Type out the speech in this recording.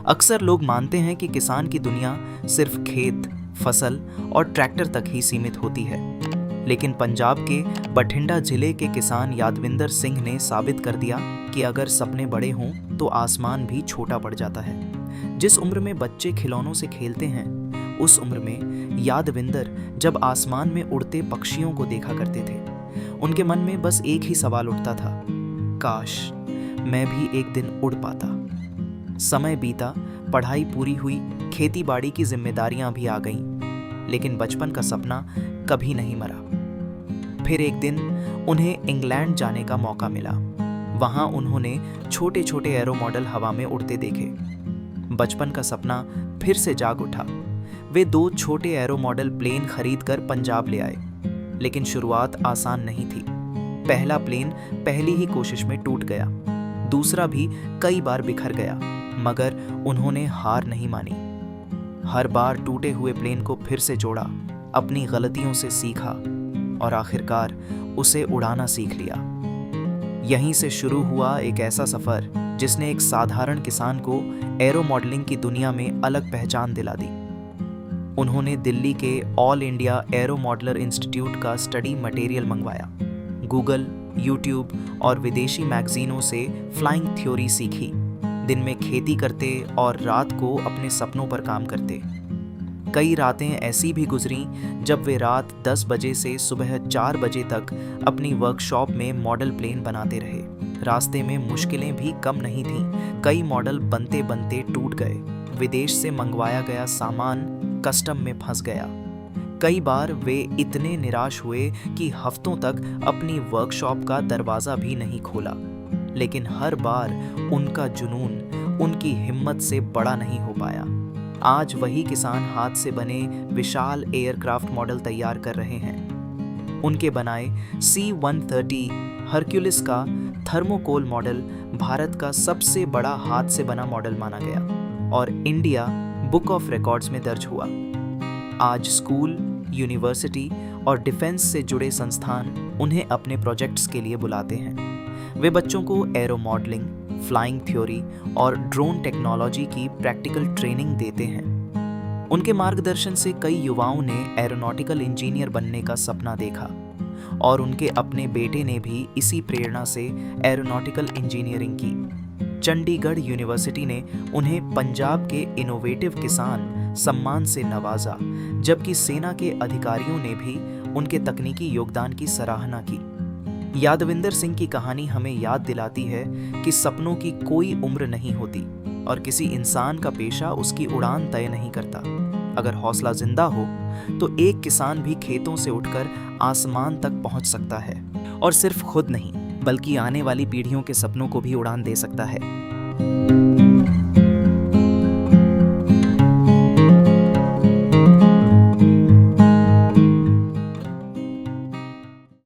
अक्सर लोग मानते हैं कि किसान की दुनिया सिर्फ खेत, फसल और ट्रैक्टर तक ही सीमित होती है, लेकिन पंजाब के बठिंडा जिले के किसान यादविंदर सिंह ने साबित कर दिया कि अगर सपने बड़े हों तो आसमान भी छोटा पड़ जाता है। जिस उम्र में बच्चे खिलौनों से खेलते हैं, उस उम्र में यादविंदर जब आसमान में उड़ते पक्षियों को देखा करते थे, उनके मन में बस एक ही सवाल उठता था, काश मैं भी एक दिन उड़ पाता। समय बीता, पढ़ाई पूरी हुई, खेती बाड़ी की जिम्मेदारियां भी आ गईं, लेकिन बचपन का सपना कभी नहीं मरा। फिर एक दिन उन्हें इंग्लैंड जाने का मौका मिला। वहां उन्होंने छोटे छोटे एरो मॉडल हवा में उड़ते देखे। बचपन का सपना फिर से जाग उठा। वे 2 छोटे एरो मॉडल प्लेन खरीदकर पंजाब ले आए, लेकिन शुरुआत आसान नहीं थी। पहला प्लेन पहली ही कोशिश में टूट गया, दूसरा भी कई बार बिखर गया, मगर उन्होंने हार नहीं मानी। हर बार टूटे हुए प्लेन को फिर से जोड़ा, अपनी गलतियों से सीखा और आखिरकार उसे उड़ाना सीख लिया। यहीं से शुरू हुआ एक ऐसा सफर जिसने एक साधारण किसान को एरो मॉडलिंग की दुनिया में अलग पहचान दिला दी। उन्होंने दिल्ली के all India aero modeller institute का स्टडी मटेरियल मंगवाया, गूगल, यूट्यूब और विदेशी मैगजीनों से फ्लाइंग थ्योरी सीखी, दिन में खेती करते और रात को अपने सपनों पर काम करते। कई रातें ऐसी भी गुजरी जब वे रात 10 बजे से सुबह 4 बजे तक अपनी वर्कशॉप में मॉडल प्लेन बनाते रहे। रास्ते में मुश्किलें भी कम नहीं थीं। कई मॉडल बनते बनते टूट गए, विदेश से मंगवाया गया सामान कस्टम में फंस गया। कई बार वे इतने निराश हुए कि हफ्तों तक अपनी वर्कशॉप का दरवाज़ा भी नहीं खोला, लेकिन हर बार उनका जुनून उनकी हिम्मत से बड़ा नहीं हो पाया। आज वही किसान हाथ से बने विशाल एयरक्राफ्ट मॉडल तैयार कर रहे हैं। उनके बनाए C-130 हरक्यूलिस का थर्मोकोल मॉडल भारत का सबसे बड़ा हाथ से बना मॉडल माना गया और इंडिया बुक ऑफ रिकॉर्ड्स में दर्ज हुआ। आज स्कूल, यूनिवर्सिटी और डिफेंस से जुड़े संस्थान उन्हें अपने प्रोजेक्ट्स के लिए बुलाते हैं। वे बच्चों को एरो मॉडलिंग, फ्लाइंग थ्योरी और ड्रोन टेक्नोलॉजी की प्रैक्टिकल ट्रेनिंग देते हैं। उनके मार्गदर्शन से कई युवाओं ने एरोनॉटिकल इंजीनियर बनने का सपना देखा और उनके अपने बेटे ने भी इसी प्रेरणा से एरोनॉटिकल इंजीनियरिंग की। चंडीगढ़ यूनिवर्सिटी ने उन्हें पंजाब के इनोवेटिव किसान सम्मान से नवाजा, जबकि सेना के अधिकारियों ने भी उनके तकनीकी योगदान की सराहना की। यादविंदर सिंह की कहानी हमें याद दिलाती है कि सपनों की कोई उम्र नहीं होती और किसी इंसान का पेशा उसकी उड़ान तय नहीं करता। अगर हौसला जिंदा हो तो एक किसान भी खेतों से उठकर आसमान तक पहुंच सकता है और सिर्फ खुद नहीं बल्कि आने वाली पीढ़ियों के सपनों को भी उड़ान दे सकता है।